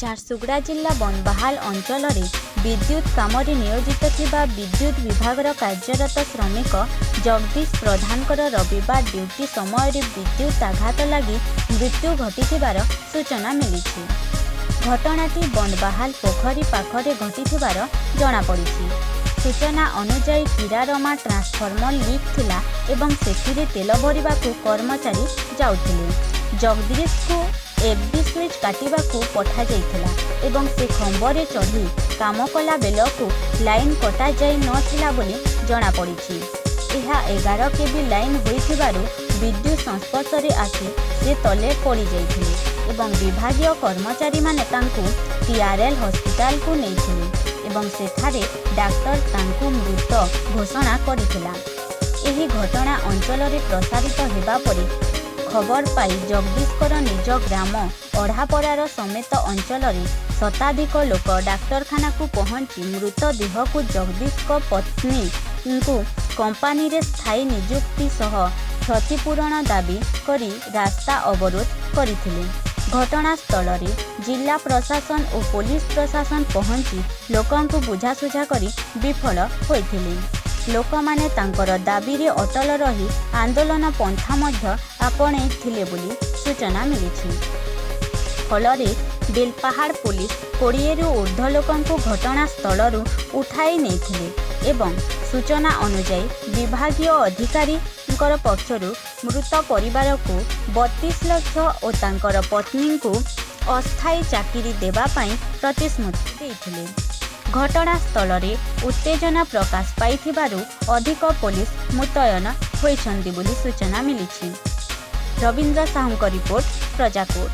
ଝାରସୁଗୁଡ଼ା ଜିଲ୍ଲା ବନବାହାଲ ଅଞ୍ଚଳରେ ବିଦ୍ୟୁତ କାମରେ ନିୟୋଜିତ ଥିବା ବିଦ୍ୟୁତ ବିଭାଗର କାର୍ଯ୍ୟରତ ଶ୍ରମିକ ଜଗଦୀଶ ପ୍ରଧାନଙ୍କର ରବିବାର ଡ୍ୟୁଟି ସମୟରେ ବିଦ୍ୟୁତ ଆଘାତ ଲାଗି ମୃତ୍ୟୁ ଘଟିଥିବାର ସୂଚନା ମିଳିଛି। ଘଟଣାଟି ବନବାହାଲ ପୋଖରୀ ପାଖରେ ଘଟିଥିବାର ଜଣାପଡ଼ିଛି। ସୂଚନା ଅନୁଯାୟୀ କିରାରମା ଟ୍ରାନ୍ସଫର୍ମର ଲିକ୍ ଥିଲା ଏବଂ ସେଥିରେ ତେଲ ଭରିବାକୁ କର୍ମଚାରୀ ଯାଉଥିଲେ। ଜଗଦୀଶଙ୍କୁ ଏଫ୍ଡି ସୁଇଚ୍ କାଟିବାକୁ ପଠାଯାଇଥିଲା ଏବଂ ସେ ଖମ୍ବରେ ଚଢ଼ି କାମ କଲା ବେଳକୁ ଲାଇନ୍ କଟାଯାଇ ନଥିଲା ବୋଲି ଜଣାପଡ଼ିଛି। ଏହା 11 କେବି ଲାଇନ୍ ହୋଇଥିବାରୁ ବିଦ୍ୟୁତ ସଂସ୍ପର୍ଶରେ ଆସି ସେ ତଳେ ପଡ଼ିଯାଇଥିଲେ ଏବଂ ବିଭାଗୀୟ କର୍ମଚାରୀମାନେ ତାଙ୍କୁ TRL ହସ୍ପିଟାଲକୁ ନେଇଥିଲେ ଏବଂ ସେଠାରେ ଡାକ୍ତର ତାଙ୍କୁ ମୃତ ଘୋଷଣା କରିଥିଲା। ଏହି ଘଟଣା ଅଞ୍ଚଳରେ ପ୍ରସାରିତ ହେବା ପରେ ଖବର ପାଇ ଜଗଦୀଶଙ୍କର ନିଜ ଗ୍ରାମ ଅଢ଼ାପଡ଼ାର ସମେତ ଅଞ୍ଚଳରେ ଶତାଧିକ ଲୋକ ଡାକ୍ତରଖାନାକୁ ପହଞ୍ଚି ମୃତ ଦେହକୁ ଜଗଦୀଶଙ୍କ ପତ୍ନୀଙ୍କୁ କମ୍ପାନୀରେ ସ୍ଥାୟୀ ନିଯୁକ୍ତି ସହ କ୍ଷତିପୂରଣ ଦାବି କରି ରାସ୍ତା ଅବରୋଧ କରିଥିଲେ। ଘଟଣାସ୍ଥଳରେ ଜିଲ୍ଲା ପ୍ରଶାସନ ଓ ପୋଲିସ ପ୍ରଶାସନ ପହଞ୍ଚି ଲୋକଙ୍କୁ ବୁଝାସୁଝା କରି ବିଫଳ ହୋଇଥିଲେ। ଲୋକମାନେ ତାଙ୍କର ଦାବିରେ ଅଟଳ ରହି ଆନ୍ଦୋଳନ ପନ୍ଥା ମଧ୍ୟ ଆପଣେଇଥିଲେ ବୋଲି ସୂଚନା ମିଳିଛି। ଫଳରେ ବେଲପାହାଡ଼ ପୋଲିସ 20ରୁ ଉର୍ଦ୍ଧ୍ୱ ଲୋକଙ୍କୁ ଘଟଣାସ୍ଥଳରୁ ଉଠାଇ ନେଇଥିଲେ ଏବଂ ସୂଚନା ଅନୁଯାୟୀ ବିଭାଗୀୟ ଅଧିକାରୀଙ୍କର ପକ୍ଷରୁ ମୃତ ପରିବାରକୁ 32 ଲକ୍ଷ ଓ ତାଙ୍କର ପତ୍ନୀଙ୍କୁ ଅସ୍ଥାୟୀ ଚାକିରି ଦେବା ପାଇଁ ପ୍ରତିଶ୍ରୁତି ଦେଇଥିଲେ। ଘଟଣାସ୍ଥଳରେ ଉତ୍ତେଜନା ପ୍ରକାଶ ପାଇଥିବାରୁ ଅଧିକ ପୋଲିସ ମୁତୟନ ହୋଇଛନ୍ତି ବୋଲି ସୂଚନା ମିଳିଛି। ରବୀନ୍ଦ୍ର ସାହୁଙ୍କ ରିପୋର୍ଟ, ପ୍ରଜାକୋଟ।